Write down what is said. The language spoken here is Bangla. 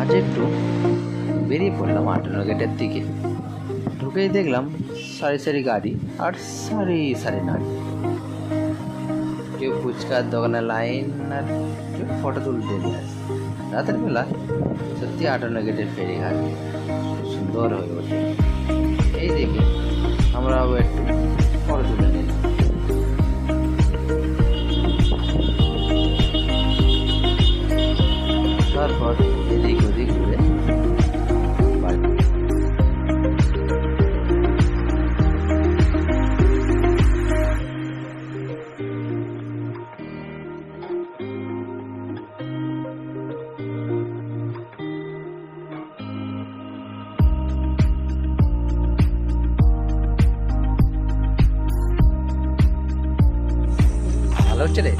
আজ একটু বেরিয়ে পড়লাম 58 গেটের দিকে। ঢুকেই দেখলাম সারি সারি গাড়ি আর সারি সারি নারী। কেউ ফুচকার দোকানে লাইন আর কেউ ফটো তুলতে নিয়ে আসে। রাতের বেলা সত্যি 58 গেটের ফেরিঘাট সুন্দর হয়ে ওঠে। এই দেখে আমরাও একটু ফটো তুলে নিলাম। তারপর এদিক ওদিক ঘুরে বাড়ি। ভালো হচ্ছে রে।